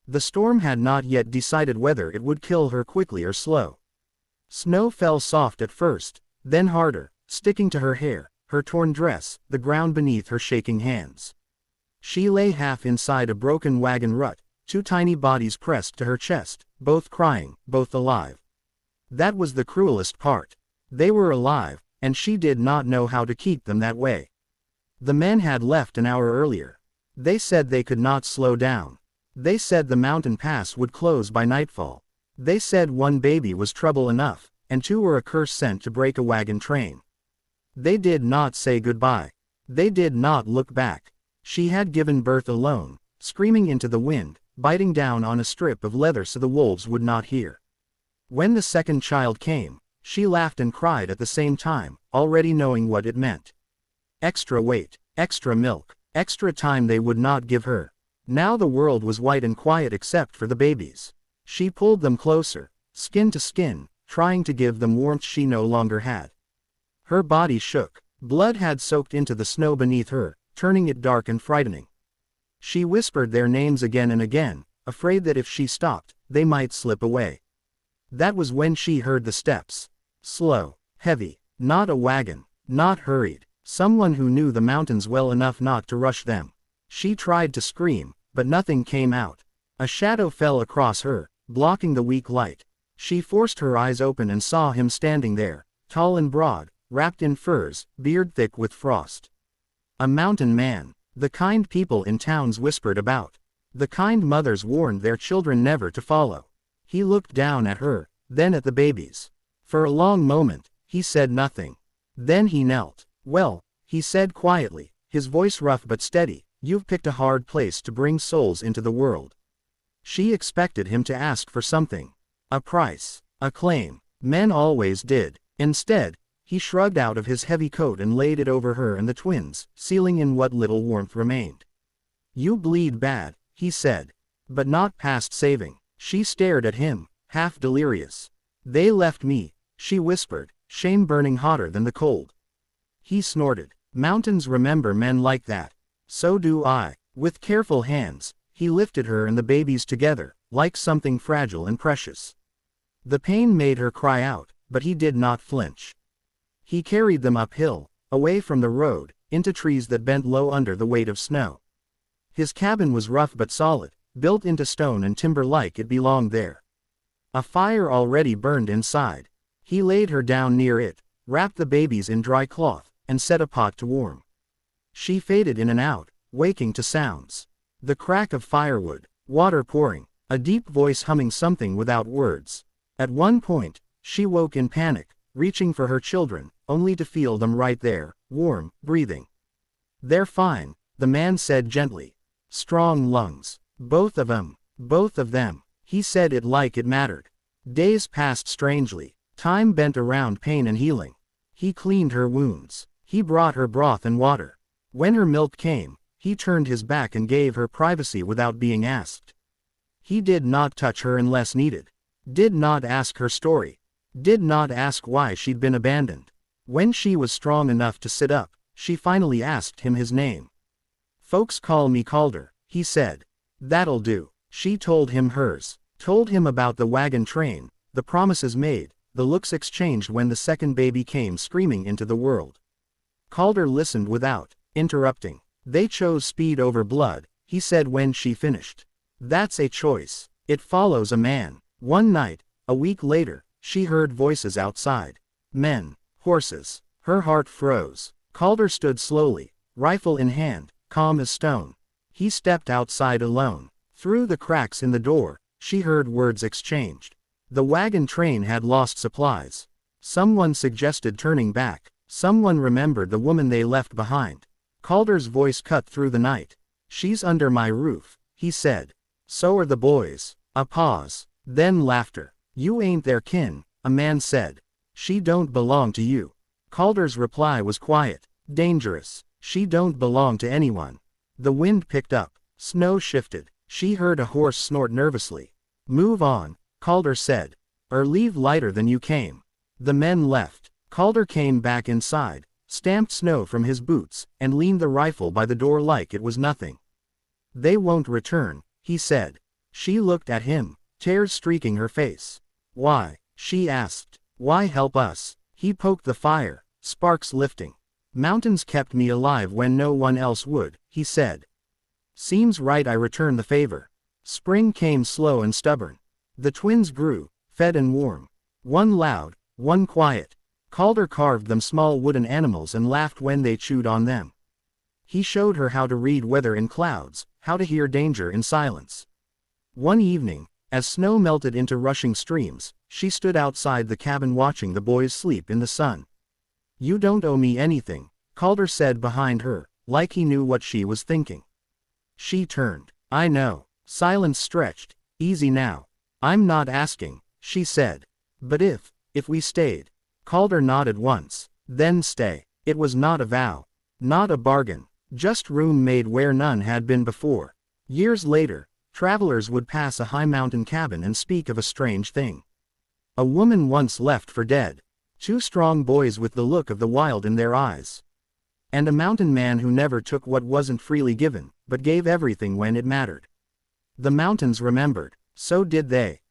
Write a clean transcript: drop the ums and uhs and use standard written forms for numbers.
The storm had not yet decided whether it would kill her quickly or slow. Snow fell soft at first, then harder, sticking to her hair, her torn dress, the ground beneath her shaking hands. She lay half inside a broken wagon rut, two tiny bodies pressed to her chest, both crying, both alive. That was the cruelest part. They were alive, and she did not know how to keep them that way. The men had left an hour earlier. They said they could not slow down. They said the mountain pass would close by nightfall. They said one baby was trouble enough, and two were a curse sent to break a wagon train. They did not say goodbye. They did not look back. She had given birth alone, screaming into the wind, biting down on a strip of leather so the wolves would not hear. When the second child came, she laughed and cried at the same time, already knowing what it meant. Extra weight, extra milk, extra time they would not give her. Now the world was white and quiet except for the babies. She pulled them closer, skin to skin, trying to give them warmth she no longer had. Her body shook. Blood had soaked into the snow beneath her, turning it dark and frightening. She whispered their names again and again, afraid that if she stopped, they might slip away. That was when she heard the steps. Slow, heavy, not a wagon, not hurried, someone who knew the mountains well enough not to rush them. She tried to scream, but nothing came out. A shadow fell across her, blocking the weak light. She forced her eyes open and saw him standing there, tall and broad, wrapped in furs, beard thick with frost. A mountain man, the kind people in towns whispered about. The kind mothers warned their children never to follow. He looked down at her, then at the babies. For a long moment, he said nothing. Then he knelt. "Well," he said quietly, his voice rough but steady, "you've picked a hard place to bring souls into the world." She expected him to ask for something. A price, a claim. Men always did. Instead, he shrugged out of his heavy coat and laid it over her and the twins, sealing in what little warmth remained. "You bleed bad," he said. "But not past saving." She stared at him, half delirious. "They left me," she whispered, shame burning hotter than the cold. He snorted. "Mountains remember men like that. So do I." With careful hands, he lifted her and the babies together, like something fragile and precious. The pain made her cry out, but he did not flinch. He carried them uphill, away from the road, into trees that bent low under the weight of snow. His cabin was rough but solid, built into stone and timber like it belonged there. A fire already burned inside. He laid her down near it, wrapped the babies in dry cloth, and set a pot to warm. She faded in and out, waking to sounds. The crack of firewood, water pouring, a deep voice humming something without words. At one point, she woke in panic, reaching for her children, only to feel them right there, warm, breathing. "They're fine," the man said gently. "Strong lungs. Both of 'em. Both of them." He said it like it mattered. Days passed strangely. Time bent around pain and healing. He cleaned her wounds. He brought her broth and water. When her milk came, he turned his back and gave her privacy without being asked. He did not touch her unless needed. Did not ask her story. Did not ask why she'd been abandoned. When she was strong enough to sit up, she finally asked him his name. "Folks call me Calder," he said. "That'll do." She told him hers. Told him about the wagon train, the promises made, the looks exchanged when the second baby came screaming into the world. Calder listened without interrupting. "They chose speed over blood," he said when she finished. "That's a choice. It follows a man." One night, a week later, she heard voices outside. Men, horses. Her heart froze. Calder stood slowly, rifle in hand, calm as stone. He stepped outside alone. Through the cracks in the door, she heard words exchanged. The wagon train had lost supplies. Someone suggested turning back. Someone remembered the woman they left behind. Calder's voice cut through the night. "She's under my roof," he said. "So are the boys." A pause. Then laughter. "You ain't their kin," a man said. "She don't belong to you." Calder's reply was quiet. "Dangerous. She don't belong to anyone." The wind picked up. Snow shifted. She heard a horse snort nervously. "Move on," Calder said. "Or leave lighter than you came." The men left. Calder came back inside, stamped snow from his boots, and leaned the rifle by the door like it was nothing. "They won't return," he said. She looked at him, tears streaking her face. Why? She asked. Why help us? He poked the fire, sparks lifting. Mountains kept me alive when no one else would, he said. Seems right, I returned the favor. Spring came slow and stubborn. The twins grew, fed and warm. One loud, one quiet. Calder carved them small wooden animals and laughed when they chewed on them. He showed her how to read weather in clouds, how to hear danger in silence. One evening, as snow melted into rushing streams, she stood outside the cabin watching the boys sleep in the sun. You don't owe me anything, Calder said behind her, like he knew what she was thinking. She turned. I know. Silence stretched. Easy now. I'm not asking, she said. But if we stayed. Calder nodded once. Then stay. It was not a vow. Not a bargain. Just room made where none had been before. Years later, travelers would pass a high mountain cabin and speak of a strange thing. A woman once left for dead. 2 strong boys with the look of the wild in their eyes. And a mountain man who never took what wasn't freely given, but gave everything when it mattered. The mountains remembered. So did they.